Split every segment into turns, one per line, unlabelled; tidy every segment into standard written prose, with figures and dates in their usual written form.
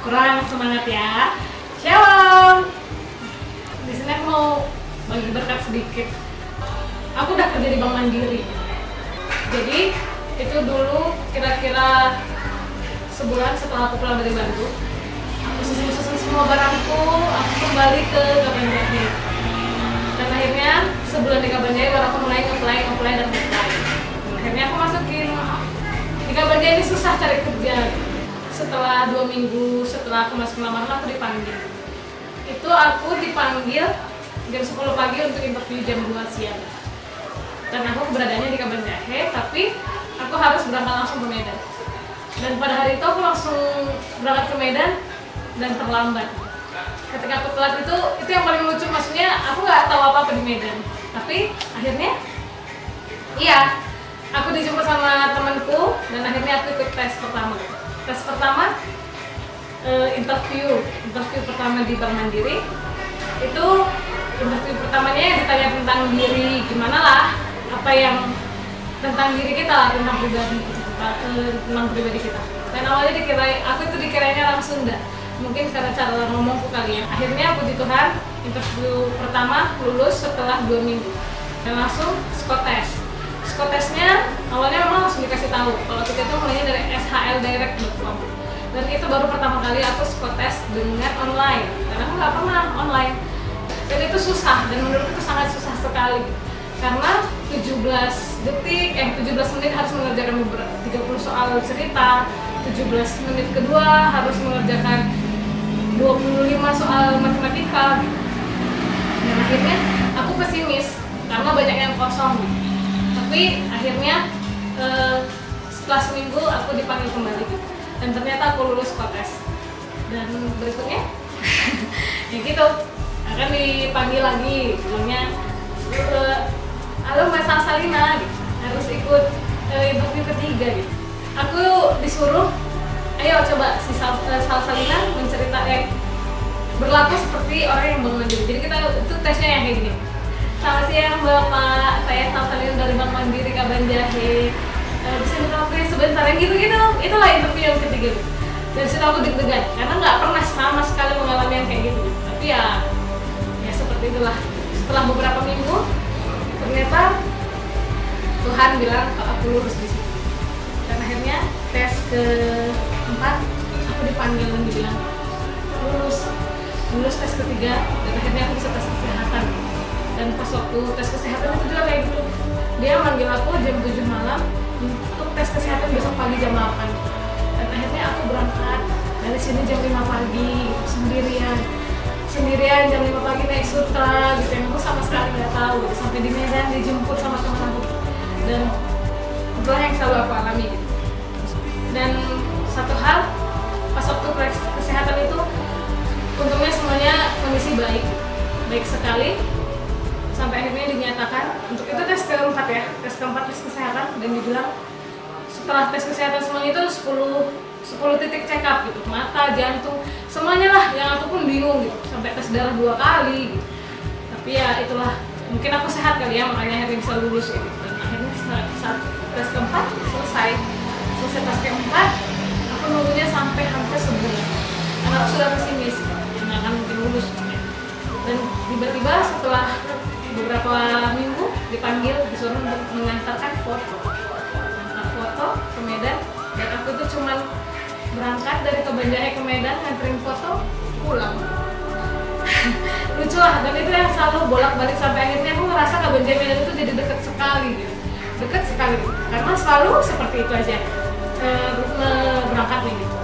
kurang semangat ya. Shalom. Di sini aku mau bagi berkat sedikit. Aku udah kerja di Bank Mandiri. Jadi itu dulu kira-kira sebulan setelah aku pulang dari Bandung, aku susun semua barangku, aku kembali ke Kabanjahe. Dan akhirnya sebulan di Kabanjahe baru aku mulai apply dan apply. Akhirnya aku masukin. Di Kabanjahe ini susah cari kerja. Setelah 2 minggu setelah aku masuk lamaran, aku dipanggil. Itu aku dipanggil jam 10 pagi untuk interview jam 2 siang. Dan aku beradanya di Kabanjahe, tapi aku harus berangkat langsung ke Medan. Dan pada hari itu aku langsung berangkat ke Medan dan terlambat. Ketika aku telat itu yang paling lucu, maksudnya aku nggak tahu apa-apa di Medan. Tapi akhirnya, iya, aku dijemput sama temanku dan akhirnya aku ikut tes pertama. Tes pertama, interview pertama di Bank Mandiri. Itu interview pertamanya ditanya tentang diri, gimana lah, apa yang tentang diri kita lah, tentang pribadi kita. Dan awalnya aku itu dikiranya orang Sunda, mungkin karena cara ngomongku kali ya. Akhirnya puji Tuhan, interview pertama lulus setelah 2 minggu dan langsung psikotes. Psikotesnya awalnya memang langsung dikasih tahu kalau kita itu mulainya dari shldirect.com. Dan itu baru pertama kali aku psikotes dengan online, karena aku nggak pernah online. Dan itu susah, dan menurutku itu sangat susah sekali. Karena 17 menit harus mengerjakan 30 soal cerita, 17 menit kedua harus mengerjakan 25 soal matematika. Dan akhirnya aku pesimis karena banyak yang kosong. Tapi akhirnya setelah seminggu aku dipanggil kembali dan ternyata aku lulus psikotes. Dan berikutnya ya gitu, akan dipanggil lagi, bilangnya halo Mbak Salsalina, gitu. Harus ikut interview ketiga gitu. Aku disuruh, ayo coba si Salsalina menceritakan berlaku seperti orang yang Bank Mandiri. Jadi kita itu tesnya yang kayak gini. Selamat siang Bapak, saya Salsalina dari Bank Mandiri Kabanjahe. Bisa minta sebentar yang gitu-gitu. Itulah interview yang ketiga. Dan situ aku deg-degan karena nggak pernah sama sekali mengalami yang kayak gitu. Tapi ya seperti itulah. Setelah beberapa minggu, ternyata Tuhan bilang kalau aku lulus di situ. Dan akhirnya tes keempat aku dipanggil dan dibilang lulus tes ketiga, dan akhirnya aku bisa tes kesehatan. Dan pas waktu tes kesehatan itu juga kayak gitu, dia manggil aku jam 7 malam untuk tes kesehatan besok pagi jam 8. Dan akhirnya aku berangkat dari sini jam 5 pagi sendirian jam 5 pagi naik Sutra gitu, yang aku sama sekali nggak tahu gitu. Sampai di Medan dijemput sama teman aku, dan itulah yang selalu aku alami gitu. Dan satu hal, pas waktu tes kesehatan itu untungnya semuanya kondisi baik sekali, sampai akhirnya dinyatakan untuk itu tes keempat ya, tes kesehatan, dan dibilang setelah tes kesehatan semuanya itu 10 titik check up gitu, mata, jantung, semuanya lah, yang aku pun bingung gitu, sampai tes darah 2 kali gitu. Tapi ya itulah, mungkin aku sehat kali ya, makanya akhirnya bisa lulus gitu. Dan akhirnya saat tes keempat selesai tes keempat, aku nunggunya sampai hampir sebulan karena aku sudah pesimis nggak akan mungkin lulus gitu. Dan tiba-tiba setelah beberapa minggu dipanggil, disuruh untuk mengantarkan foto ke Medan. Dan aku tuh cuman berangkat dari Kabanjahe ke Medan, nganterin foto, pulang. Lucu lah, dan itu yang selalu bolak-balik sampai akhirnya aku ngerasa Kabanjahe Medan itu jadi dekat sekali gitu. Karena selalu seperti itu aja berangkatnya gitu.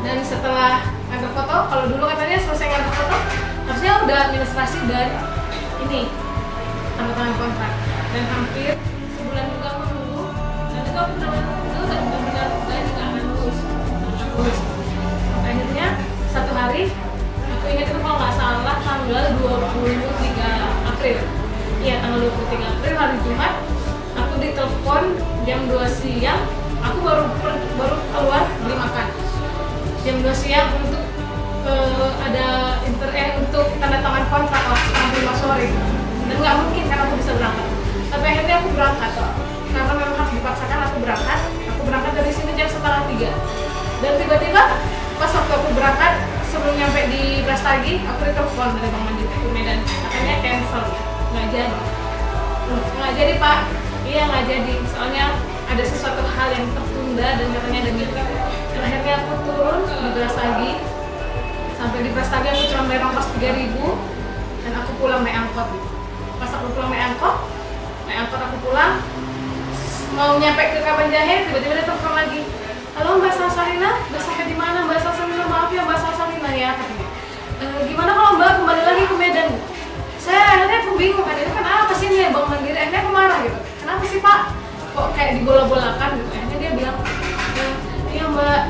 Dan setelah ngantar foto, kalau dulu katanya selesai ngantar foto harusnya udah administrasi dan ini tanda tangan kontrak. Dan hampir sebulan juga aku nunggu, dan itu aku benar-benar juga akan lulus. Akhirnya satu hari, aku ingat itu kalau nggak salah tanggal 23 April. Iya, tanggal 23 April, hari Jumat, aku ditelepon jam 2 siang. Aku baru keluar beli makan. Jam 2 siang untuk untuk tanda tangan kontrak setengah 5 sore. Dan nggak mungkin karena aku bisa berangkat. Tapi akhirnya aku berangkat. Karena memang harus dipaksakan, aku berangkat dari sini jam 2:30. Dan tiba-tiba pas waktu aku berangkat di Brastagi aku ditelepon dari Bank Mandiri ke Medan, katanya cancel, nggak jadi. Nggak jadi Pak, iya nggak jadi, soalnya ada sesuatu hal yang tertunda dan katanya ada meeting. Dan akhirnya aku turun di Brastagi. Sampai di Brastagi aku cuma bayar ongkos 3.000 dan aku pulang naik angkot. Pas aku pulang naik angkot aku pulang, mau nyampe ke Kabanjahe, tiba-tiba dia telepon lagi. Halo Mbak Salsalina, udah sampai di mana Mbak Salsalina? Maaf ya Mbak Salsalina ya katanya. Gimana kalau Mbak kembali lagi ke Medan? Saya akhirnya aku bingung kan, itu kenapa sih nih Bank Mandiri? Akhirnya aku marah gitu. Kenapa sih Pak? Kok kayak dibola-bolakan gitu? Akhirnya dia bilang, iya Mbak,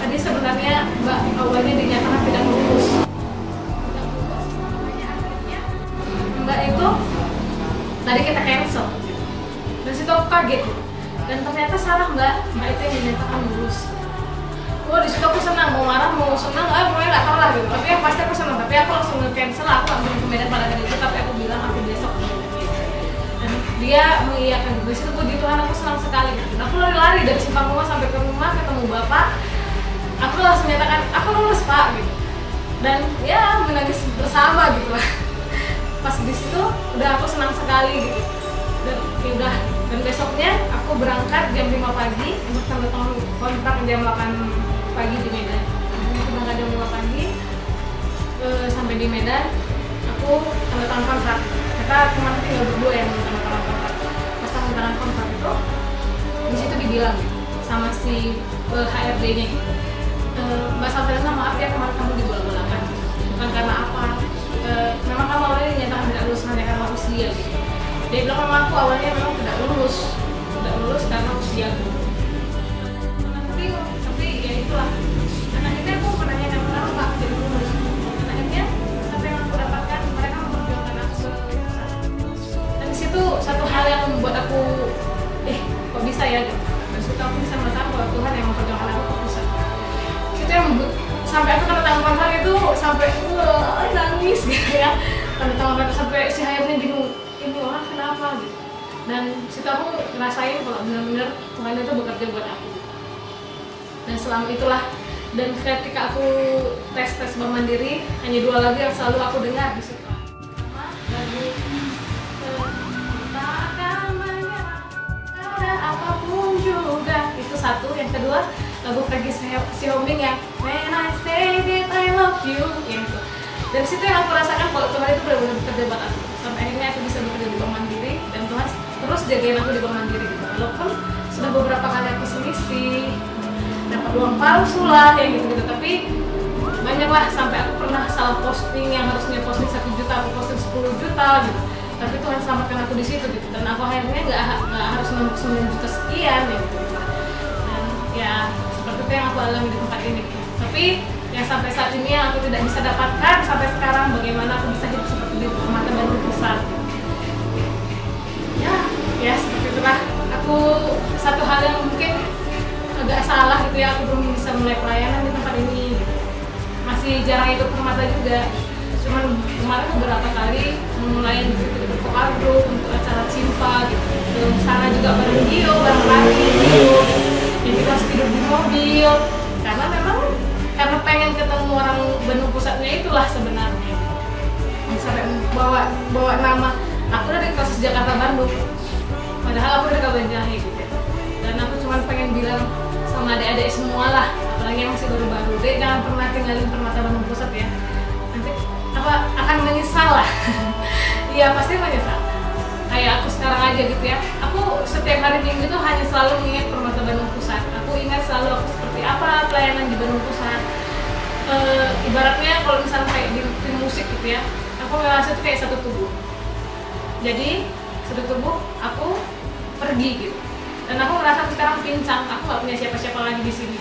tadi sebenarnya Mbak awalnya dinyatakan tidak lulus. Mbak itu tadi kita cancel. Dan situ aku kaget. Dan ternyata salah Mbak itu yang dinyatakan lulus. Wah, di situ aku senang, mau marah, mau senang, pokoknya nggak tahu lah gitu. Tapi yang pasti aku senang, tapi aku langsung nge-cancel, aku langsung ke Medan pada hari itu, tapi aku bilang aku besok ke Medan gitu. Dan dia mengiyakan gitu. Di situ puji Tuhan aku senang sekali gitu. Dan aku lari-lari dari simpang rumah sampai ke rumah, ketemu Bapak. Aku langsung menyatakan, aku lulus Pak gitu. Dan ya menangis bersama gitu lah. Pas di situ udah aku senang sekali gitu. Dan ya udah, dan besoknya aku berangkat jam 5 pagi untuk tanda tangan kontrak jam 8 pagi di Medan. Aku berangkat jam 5 pagi sampai di Medan, aku tanda tangan kontrak. Kita kemarin tinggal berdua yang tanda tangan kontrak. Pas tanda tangan kontrak itu, di situ dibilang sama si HRD-nya gitu, Mbak Salsalina maaf ya kemarin kamu dibola-bolakan. Bukan karena apa? Memang kamu awalnya dinyatakan tidak lulus hanya karena usia gitu. Dia bilang sama aku awalnya memang tidak lulus karena usia aku. Tapi ya itulah. Dan akhirnya aku menanyakan kenapa Pak jadi lulus. Dan akhirnya sampai yang aku dapatkan mereka memperjuangkan aku ke pusat. Dan disitu satu hal yang membuat aku kok bisa ya gitu. Dan situ aku bisa merasakan bahwa Tuhan yang memperjuangkan aku ke pusat. Itu yang sampai aku tanda tangan kontrak itu sampai nangis gitu ya. Tanda tangan kontrak sampai si HRD bingung, ini orang kenapa gitu. Dan situ aku ngerasain kalau benar-benar Tuhan itu bekerja buat aku. Dan selama itulah, dan ketika aku tes Bank Mandiri, hanya 2 lagu yang selalu aku dengar di situ. Pertama, lagu tak akan menyerah ada apapun juga, itu satu. Yang kedua, lagu Frankie Sihombing yang When I Say That I Love You, yang itu. Dan situ yang aku rasakan kalau Tuhan itu benar-benar bekerja buat aku. Sampai akhirnya aku bisa bekerja di Bank Mandiri dan Tuhan terus jagain aku di Bank Mandiri gitu. Walaupun sudah beberapa kali aku selisih, dapat uang palsu lah yang gitu-gitu, tapi banyaklah sampai aku pernah salah posting yang harusnya posting 1 juta aku posting 10 juta gitu. Tapi Tuhan selamatkan aku di situ gitu. Dan aku akhirnya nggak harus numpuk 9 juta sekian ya gitu. Dan ya seperti itu yang aku alami di tempat ini gitu. Tapi yang sampai saat ini yang aku tidak bisa dapatkan sampai sekarang, bagaimana aku bisa hidup seperti di Permata Bandung Pusat. Ya seperti itulah. Aku satu hal yang mungkin agak salah gitu ya, aku belum bisa mulai pelayanan di tempat ini gitu. Masih jarang ikut Permata juga. Cuman kemarin beberapa kali mulai gitu vokal group untuk acara Cimpa gitu. Terus sana juga bareng Gio, bareng Lari Gio. Jadi kita harus tidur di mobil karena memang pengen ketemu orang Bandung Pusatnya itulah sebenarnya. Sampai bawa nama aku dari proses Jakarta Bandung, padahal aku dari Kabanjahe gitu. Dan aku cuma pengen bilang sama adik-adik semua lah, apalagi yang masih baru-baru, dek jangan pernah tinggalin Permata Bandung Pusat ya. Nanti akan menyesal lah. Iya pasti menyesal. Kayak aku sekarang aja gitu ya. Aku setiap hari Minggu itu hanya selalu mengingat Permata Bandung Pusat. Aku ingat selalu aku seperti apa pelayanan di Bandung Pusat. Ibaratnya kalau misalnya kayak di musik gitu ya, aku ngerasa itu kayak satu tubuh. Jadi satu tubuh aku pergi gitu. Dan aku ngerasa sekarang pincang. Aku nggak punya siapa-siapa lagi di sini.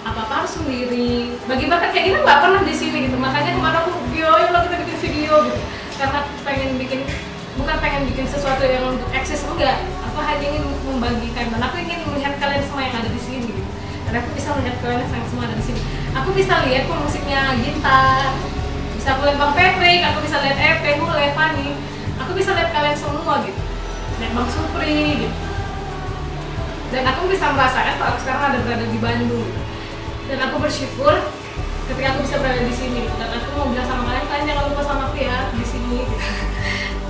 Apa-apa harus sendiri. Bagi bakat kayak gini nggak pernah di sini gitu. Makanya kemarin aku kalau kita bikin video gitu. Karena bukan pengen bikin sesuatu yang untuk eksis, enggak. Aku hanya ingin membagikan dan aku ingin melihat kalian semua yang ada di sini gitu. Dan aku bisa melihat kalian yang semua ada di sini. Aku bisa lihat musiknya Gintar, bisa aku lihat Bang Patrick, aku bisa lihat Epe, Hule, Fanny. Aku bisa lihat kalian semua gitu. Lihat Bang Supri gitu. Dan aku bisa merasakan kalau aku sekarang berada di Bandung. Dan aku bersyukur ketika aku bisa berada di sini. Dan aku mau bilang sama kalian, kalian jangan lupa sama aku ya di sini.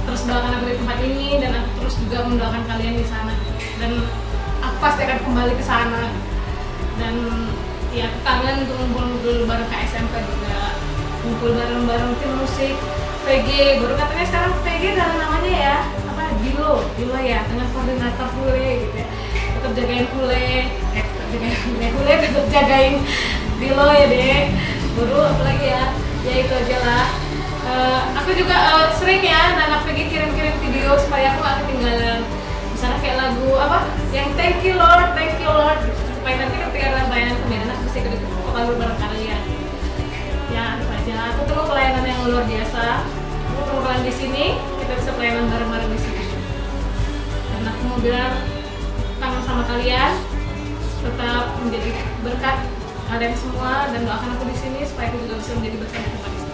Terus doakan aku di tempat ini, dan aku terus juga mendoakan kalian di sana. Dan aku pasti akan kembali ke sana. Dan ya aku kangen untuk ngumpul bareng KSMK juga, ngumpul bareng tim musik PG. Baru katanya sekarang PG ada namanya ya, apa, Dilo ya, dengan koordinator Hule gitu ya. Tetap jagain Hule, tetap jagain Dilo ya deh. Baru apa lagi ya itu aja lah. Aku juga sering ya anak PG kirim video supaya aku gak ketinggalan. Misalnya kayak lagu apa yang Thank you Lord gitu. Supaya nanti ketika ada pelayanan pembinaan aku bisa ikut vokal bareng kalian. Ya itu aja. Aku tunggu pelayanan yang luar biasa. Aku tunggu kalian di sini. Kita bisa pelayanan bareng-bareng di sini. Dan aku mau bilang kangen sama kalian. Tetap menjadi berkat kalian semua dan doakan aku di sini supaya aku juga bisa menjadi berkat di tempat ini.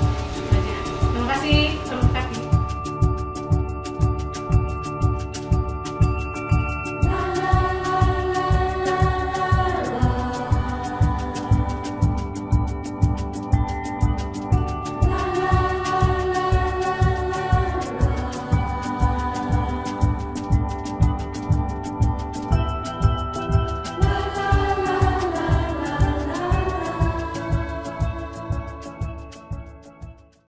Terima kasih.